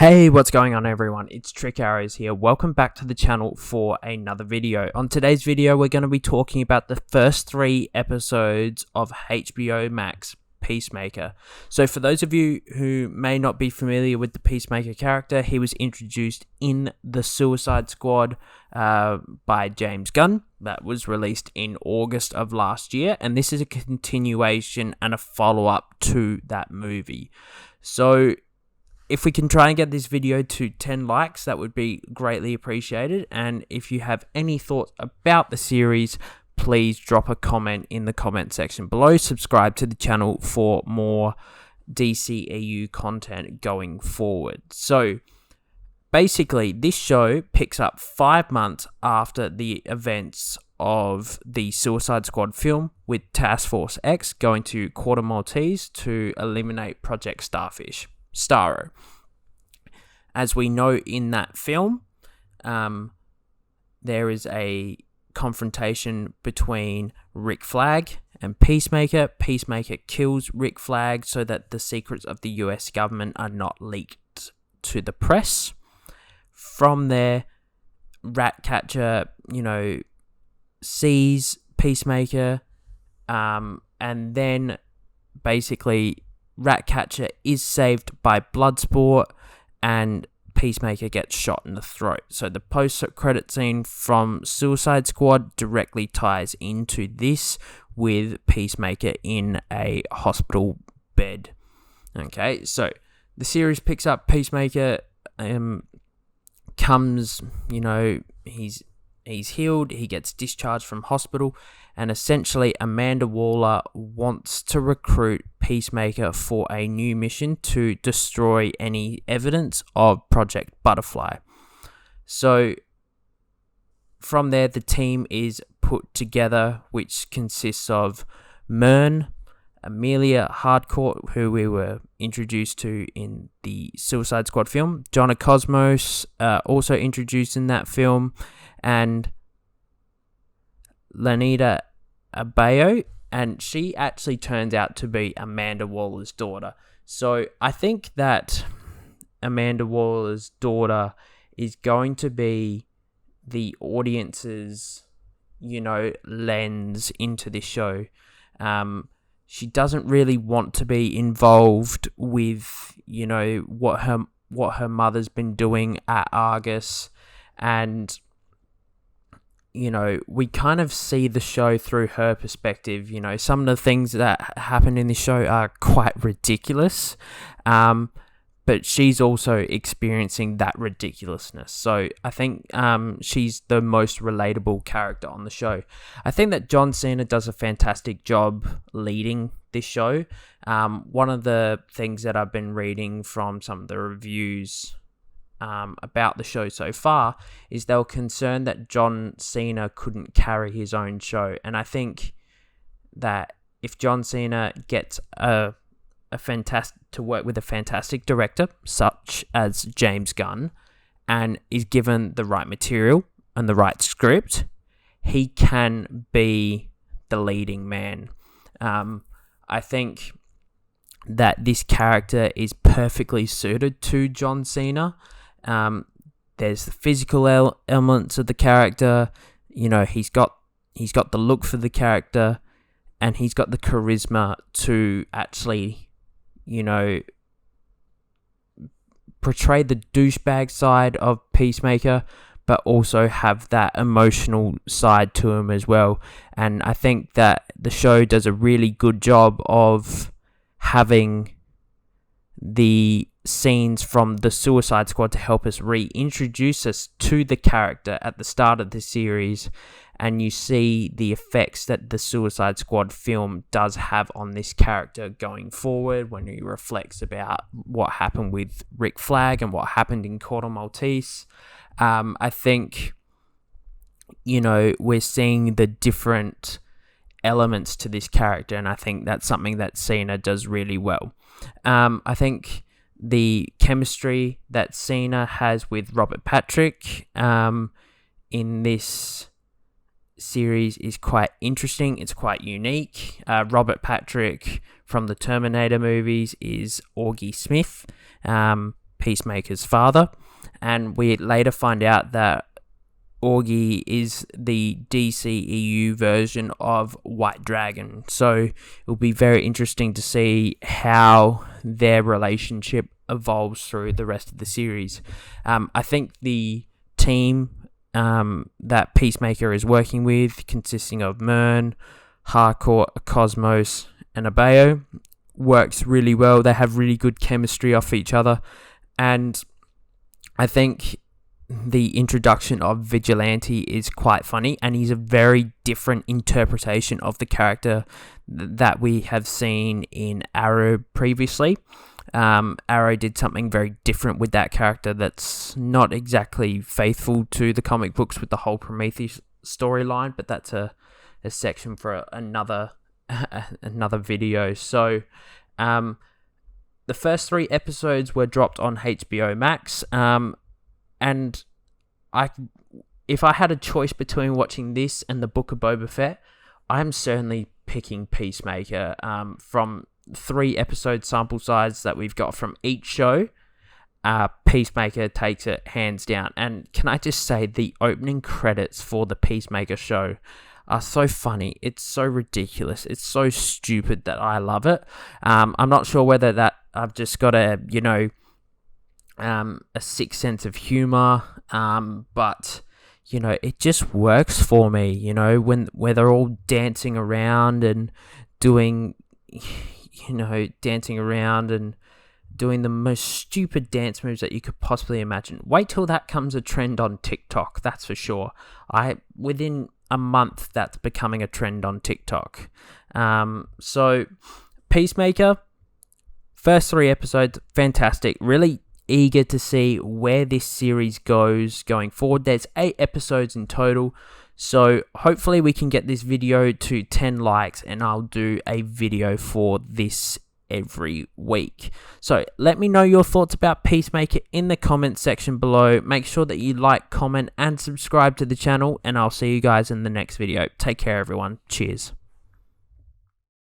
Hey, what's going on everyone? It's Trick Arrows here. Welcome back to the channel for another video. On today's video, we're going to be talking about the first 3 episodes of HBO Max Peacemaker. So for those of you who may not be familiar with the Peacemaker character, he was introduced in the Suicide Squad by James Gunn. That was released in August of last year, and this is a continuation and a follow-up to that movie. So if we can try and get this video to 10 likes, that would be greatly appreciated. And if you have any thoughts about the series, please drop a comment in the comment section below. Subscribe to the channel for more DCEU content going forward. So basically, this show picks up 5 months after the events of the Suicide Squad film, with Task Force X going to Quarter Maltese to eliminate Project Starro. As we know in that film, there is a confrontation between Rick Flag and Peacemaker. Peacemaker kills Rick Flag so that the secrets of the US government are not leaked to the press. From there, Ratcatcher, sees Peacemaker, and then basically Ratcatcher is saved by Bloodsport, and Peacemaker gets shot in the throat. So the post-credit scene from Suicide Squad directly ties into this, with Peacemaker in a hospital bed. Okay, so the series picks up. Peacemaker comes, he's healed, he gets discharged from hospital, and essentially Amanda Waller wants to recruit Peacemaker for a new mission to destroy any evidence of Project Butterfly. So from there, the team is put together, which consists of Myrn, Amelia Hardcourt, who we were introduced to in the Suicide Squad film, Jonna Cosmos, also introduced in that film, and Lanita Abayo, and she actually turns out to be Amanda Waller's daughter. So I think that Amanda Waller's daughter is going to be the audience's, lens into this show. She doesn't really want to be involved with, what her mother's been doing at Argus, and we kind of see the show through her perspective. Some of the things that happen in the show are quite ridiculous, but she's also experiencing that ridiculousness. So I think she's the most relatable character on the show. I think that John Cena does a fantastic job leading this show. One of the things that I've been reading from some of the reviews about the show so far is they were concerned that John Cena couldn't carry his own show, and I think that if John Cena gets to work with a fantastic director such as James Gunn, and is given the right material and the right script, he can be the leading man. I think that this character is perfectly suited to John Cena. There's the physical elements of the character. He's got the look for the character, and he's got the charisma to actually, portray the douchebag side of Peacemaker, but also have that emotional side to him as well. And I think that the show does a really good job of having the scenes from the Suicide Squad to help us reintroduce us to the character at the start of the series, and you see the effects that the Suicide Squad film does have on this character going forward when he reflects about what happened with Rick Flag and what happened in Quarter Maltese. I think, we're seeing the different elements to this character, and I think that's something that Cena does really well. I think the chemistry that Cena has with Robert Patrick in this series is quite interesting. It's quite unique. Robert Patrick from the Terminator movies is Augie Smith. Peacemaker's father, and we later find out that Augie is the DCEU version of White Dragon. So it'll be very interesting to see how their relationship evolves through the rest of the series. I think the team that Peacemaker is working with, consisting of Myrn, Harcourt, Cosmos, and Abayo, works really well. They have really good chemistry off each other, and I think the introduction of Vigilante is quite funny, and he's a very different interpretation of the character that we have seen in Arrow previously. Arrow did something very different with that character that's not exactly faithful to the comic books with the whole Prometheus storyline, but that's a section for another video. So the first 3 episodes were dropped on HBO Max, and if I had a choice between watching this and the Book of Boba Fett, I'm certainly picking Peacemaker. From 3 episode sample size that we've got from each show, Peacemaker takes it hands down. And can I just say, the opening credits for the Peacemaker show are so funny. It's so ridiculous. It's so stupid that I love it. I'm not sure whether that I've just got a sick sense of humor, but it just works for me. Where they're all dancing around and doing the most stupid dance moves that you could possibly imagine. Wait till that comes a trend on TikTok, that's for sure. Within a month, that's becoming a trend on TikTok. So Peacemaker, first 3 episodes, fantastic. Really eager to see where this series goes going forward. There's 8 episodes in total, so hopefully we can get this video to 10 likes, and I'll do a video for this every week. So let me know your thoughts about Peacemaker in the comments section below. Make sure that you like, comment, and subscribe to the channel, and I'll see you guys in the next video. Take care, everyone. Cheers.